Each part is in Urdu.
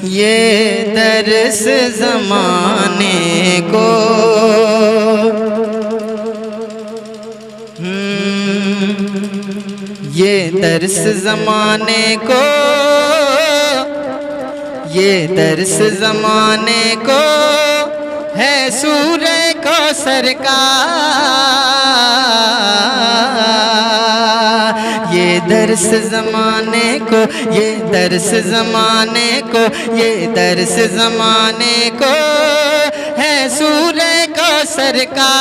یہ درس زمانے کو یہ درس زمانے کو یہ درس زمانے کو ہے سورہ کوثر کا یہ درس زمانے کو یہ درس زمانے کو یہ درس زمانے کو ہے سورہ کوثر کا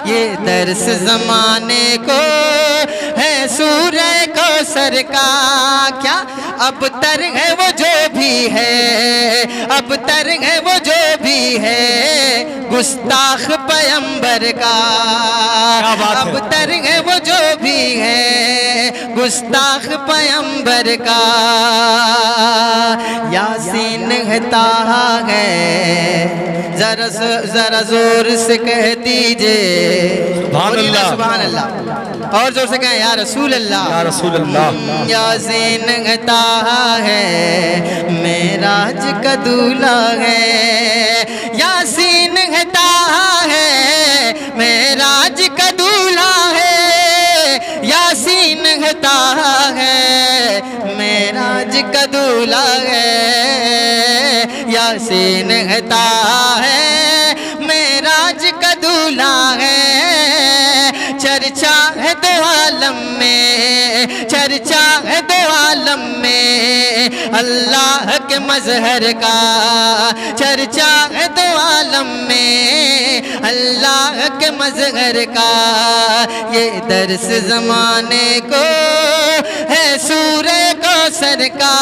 یہ درس زمانے کو ہے سورہ کوثر کا کیا اب تر ہے وہ جو بھی ہے اب تر ہے وہ جو بھی ہے گستاخ پیغمبر کا اب تر ہے وہ جو بھی ہے گستاخ پیغمبر کا یاسین ہے طٰہٰ ہے ذرا زور سے کہہ دیجئے سبحان اللہ اور زور سے کہیں یا رسول اللہ یا رسول اللہ یاسین ہے طٰہٰ ہے معراج کا دولہا ہے یاسین ہے طٰہٰ ہے معراج کا دولہا ہے یاسین ہے طٰہٰ ہے معراج کا دولہا ہے یاسین ہے طٰہٰ ہے معراج کا دولہا ہے چرچا ہے دو عالم میں چرچا ہے دو عالم میں اللہ کے مظہر کا چرچا ہے دو عالم میں اللہ کے مظہر کا یہ درس زمانے کو ہے سورہ کوثر کا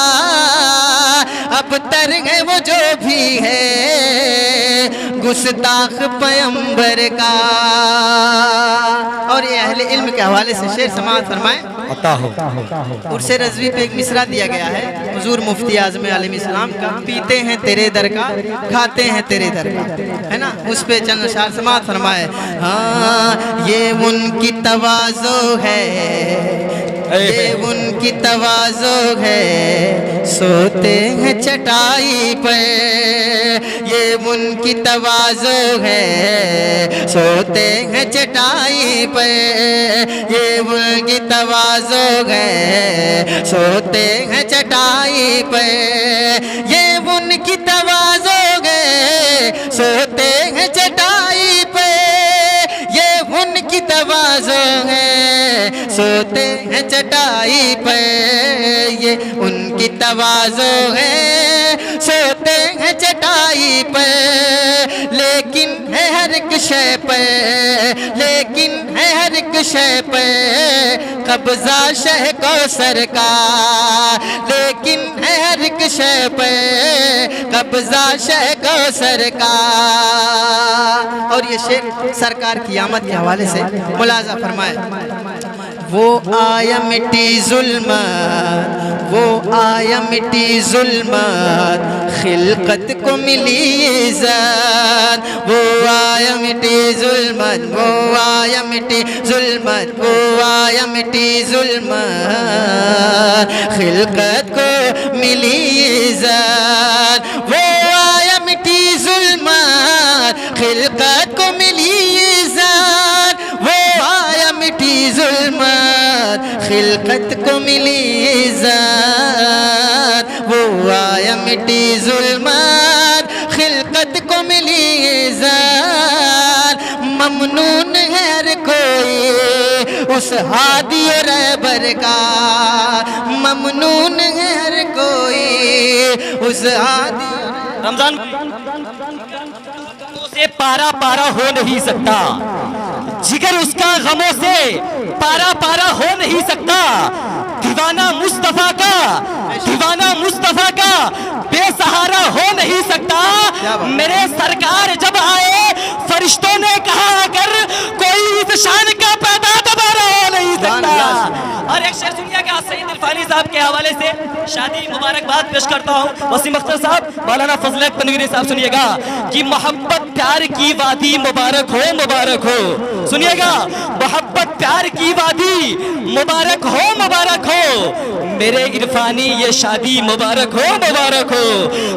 اب تر ہے وہ جو بھی ہے گستاخ پیغمبر کا اور یہ اہل علم کے حوالے سے شعر سماعت فرمائیں عطا ہو عرس رضوی پہ ایک مصرع دیا گیا ہے حضور مفتی اعظم علیہ السلام کا پیتے ہیں تیرے در کا کھاتے ہیں تیرے در کا ہے نا اس پہ چند اشعار سماعت فرمائے ہاں یہ ان کی تواضع ہے یہ ان کی تواضع ہے سوتے ہیں چٹائی پہ یہ ان کی تواضع ہے سوتے ہیں چٹائی پہ یہ ان کی تواضع ہے سوتے ہیں چٹائی پہ یہ ان کی تواضع ہے سوتے ہیں چٹائی پہ یہ ان کی تواضع ہے سوتے ہیں چٹائی پہ یہ ان کی تواضع ہے سوتے ہیں چٹائی پہ لیکن ہے ہر ایک شے پہ لیکن ہے ہر ایک شے پہ قبضہ شہ کوثر کا لیکن ہے ہر ایک شے پہ قبضہ شہ کوثر کا اور یہ شعر سرکار کی آمد کے حوالے سے ملاحظہ فرمائے وہ آیا مٹی ظلمات وہ آیا مٹی ظلمات خلقت کو ملی عزت وہ آیا مٹی ظلمت وہ آیا مٹی ظلمت وہ آیا مٹی ظلمات خلقت کو ملی عزت وہ آیا مٹی ظلمات خلقت کو ملی عزت وہ آیا مٹی ظلمات خلقت کو ملی عزت وہ آیا مٹی ظلمات خلقت کو ملی عزت ممنون ہے ہر کوئی اس ہادی و رہبر کا ممنون ہے ہر کوئی اس ہادی رمضان سے پارا پارا ہو نہیں سکتا جگر اس کا غموں سے پارا پارا ہو نہیں سکتا دیوانہ مصطفیٰ کا بے سہارا ہو نہیں سکتا میرے سرکار جب آئے فرشتوں نے کہا اگر کوئی اس شان کا پیدا دوبارہ ہو نہیں سکتا اور ایک شعر سنیے گا سید الفانی صاحب کے حوالے سے شادی مبارکباد پیش کرتا ہوں وسیم اختر صاحب مولانا فضل حق تنویری صاحب سنیے گا کہ محبت پیار کی وادی مبارک ہو سنیے گا محبت پیار کی وادی مبارک ہو میرے عرفانی یہ شادی مبارک ہو مبارک ہو،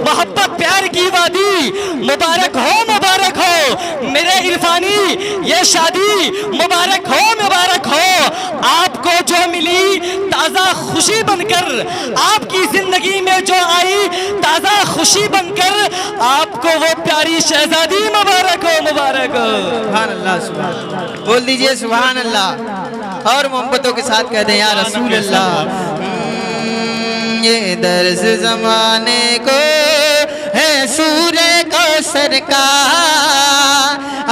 محبت پیار کی وادی مبارک ہو مبارک ہو، میرے عرفانی یہ شادی مبارک ہو مبارک ہو۔ آپ کو جو ملی تازہ خوشی بن کر، آپ کی زندگی میں جو آئی تازہ خوشی بن کر، آپ کو وہ پیاری شہزادی مبارک ہو مبارک ہو۔ سبحان اللہ سبحان اللہ، بول دیجئے سبحان اللہ، اور محبتوں کے ساتھ کہہ دیں یا رسول اللہ۔ یہ درس زمانے کو ہے سورہ کوثر کا،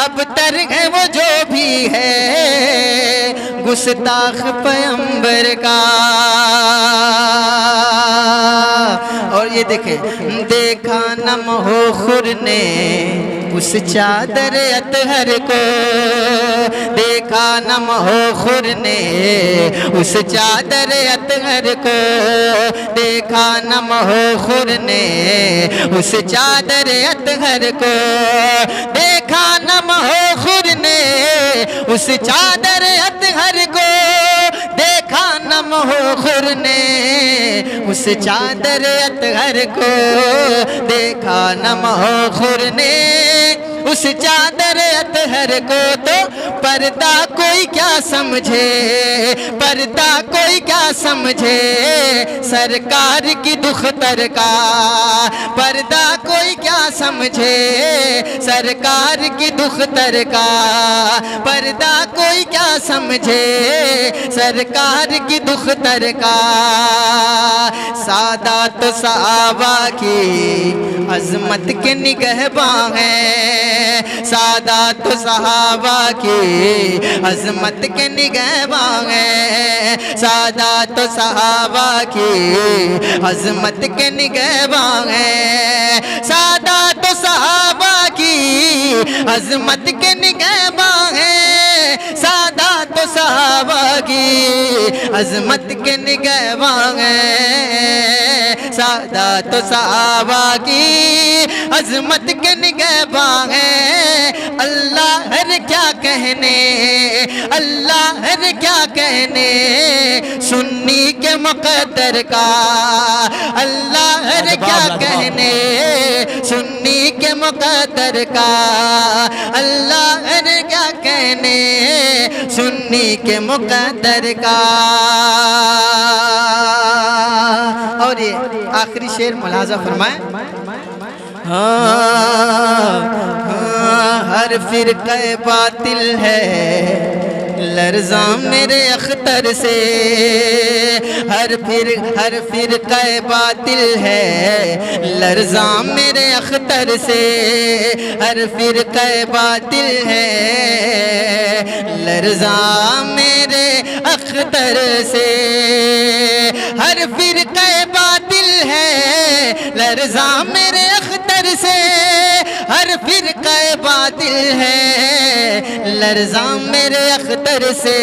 اب تر ہے وہ جو بھی ہے گستاخ پیغمبر کا۔ اور یہ دیکھیں، دیکھا نہ مہوخر نے اس چادر اطہر کو، دیکھا نہ مہوخر نے اس چادر اطہر کو، دیکھا نہ مہوخر نے اس چادر اطہر کو، دیکھا نہ مہوخر نے اس چادر اطہر کو، دیکھا نہ مہوخر نے اس چادر اطہر کو، دیکھا نہ مہوخر نے اس چادر اطہر کو۔ تو پردہ کوئی کیا سمجھے، پردہ کوئی کیا سمجھے سرکار کی دختر کا، پردہ کوئی کیا سمجھے سرکار کی دختر کا، پردہ کوئی کیا سمجھے سرکار کی دختر کا۔ سادات و صحابہ کی عظمت کے نگہباں ہیں، سادات و صحابہ کی عظمت کے نگہباں ہیں، سادات و صحابہ کی عظمت کے نگہباں ہیں، سادات و صحابہ کی عظمت کے نگہباں ہیں، سادات و صحابہ کی عظمت کے نگہباں ہیں، سادات و صحابہ کی عظمت کے نگہباں ہیں۔ اللہ ہر کیا کہنے، اللہ ہر کیا کہنے سنی کے مقدر کا، اللہ ہر کیا کہنے سنی کے مقدر کا، اللہ ہر کیا کہنے سنی کے مقدر کا۔ اور یہ آخری شعر ملاحظہ فرمائیں، ہر فرقہ باطل ہے لرزاں میرے اختر سے، ہر فرقہ باطل ہے لرزاں میرے اختر سے، ہر فرقہ باطل ہے لرزاں میرے اختر سے، ہر فرقہ باطل ہے لرزاں میرے اختر سے، ہر فرقہ باطل ہے لرزاں میرے اختر سے،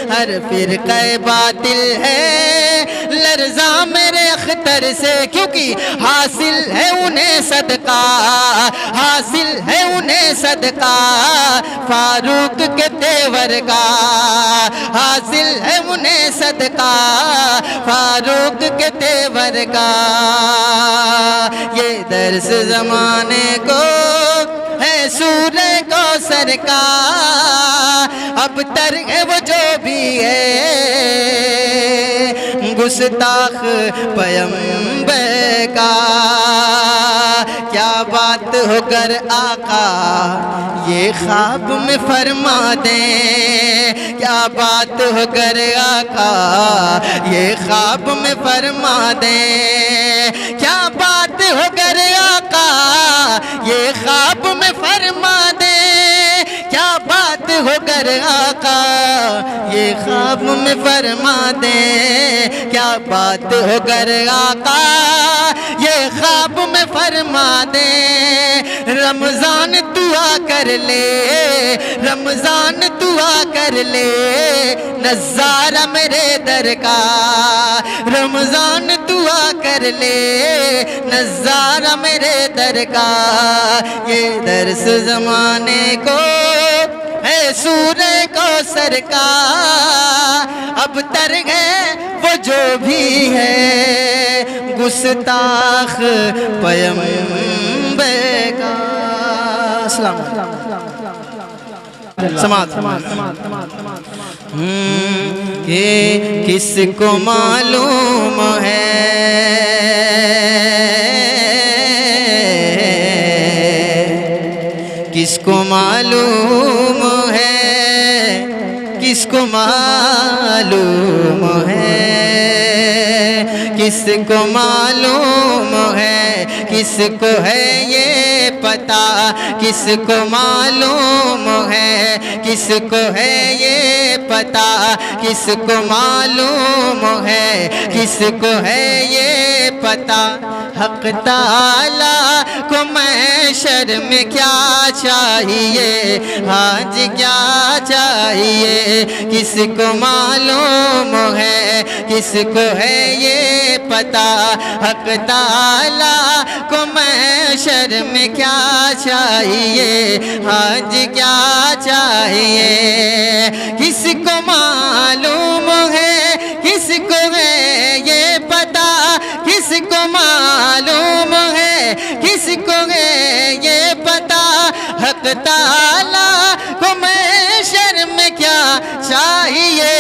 ہر فرقہ باطل ہے لرزاں میرے اختر سے، کیونکہ حاصل ہے انہیں صدقہ، حاصل ہے انہیں صدقہ فاروق کے تیور کا، حاصل ہے انہیں صدقہ فاروق کے تیور کا۔ یہ درس زمانے کو ہے سورہ کوثر کا، اب تر ہے وہ جو بھی ہے گستاخ پیغمبر کا۔ کیا بات ہو کر آقا یہ خواب میں فرما دیں، کیا بات ہو کر آقا یہ خواب میں فرما دیں، کیا بات ہو کر آقا یہ خواب میں فرما دیں، کیا بات ہو کر آقا یہ خواب میں فرما دیں، کیا بات ہو کر آقا یہ خواب میں فرما دیں۔ رمضان دعا کر لے، رمضان دعا کر لے نظارہ میرے در کا، رمضان دعا کر لے نظارہ میرے در کا۔ یہ درس زمانے کو ہے سورہ کوثر سرکار اب تر گئے وہ جو بھی ہے گستاخ پیغمبر کا السلام کہ کس کو معلوم ہے کس کو معلوم ہے کس کو معلوم ہے کس کو معلوم ہے کس کو ہے یہ پتہ کس کو معلوم ہے کس کو ہے یہ پتہ کس کو معلوم ہے کس کو ہے یہ پتہ حق تعالیٰ کو محشر میں کیا چاہیے آج کیا چاہیے کس کو معلوم ہے کس کو ہے یہ پتہ حق تعالیٰ کو محشر میں کیا چاہیے آج کیا چاہیے کس کو معلوم ہے کس کو ہے یہ پتہ کس کو معلوم ہے کس کو ہے یہ پتہ حق تعالیٰ کو محشر میں کیا چاہیے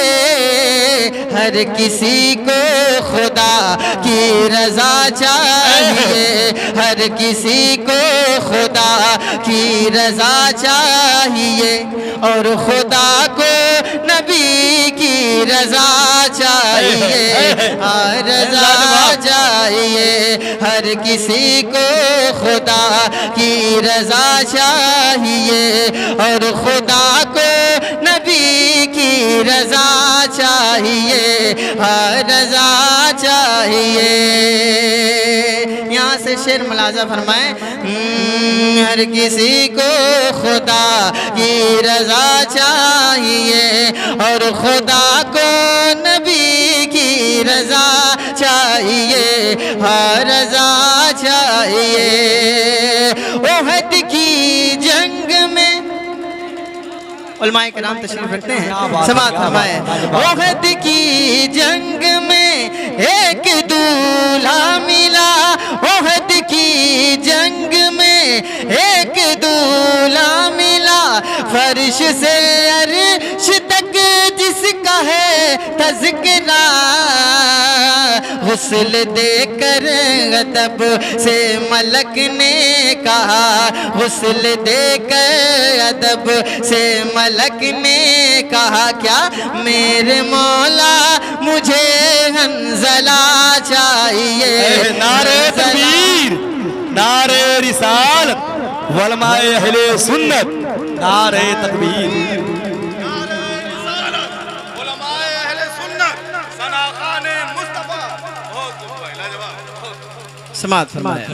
ہر کسی کو خدا کی رضا چاہیے ہر کسی کو خدا کی رضا چاہیے اور خدا کو نبی کی رضا چاہیے رضا چاہیے ہر کسی کو خدا کی رضا چاہیے اور خدا کو نبی کی رضا چاہیے رضا چاہیے یہاں سے شعر ملاحظہ فرمائیں ہر کسی کو خدا کی رضا چاہیے اور خدا کو نبی کی رضا چاہیے رضا چاہیے احد کی جنگ میں علماء کرام تشریف رکھتے ہیں سماعت فرمائے احد کی جنگ میں ایک دولہا ملا احد کی جنگ میں ایک دولہا ملا فرش سے عرش تک جس کا ہے تذکرہ غسل دے کر ادب سے ملک نے کہا غسل دے کر ادب سے ملک نے کہا کیا میرے مولا مجھے حنظلہ چاہیے نعرہ تکبیر نعرہ رسالت علماء اہل سنت نعرہ تکبیر سماعت فرمائے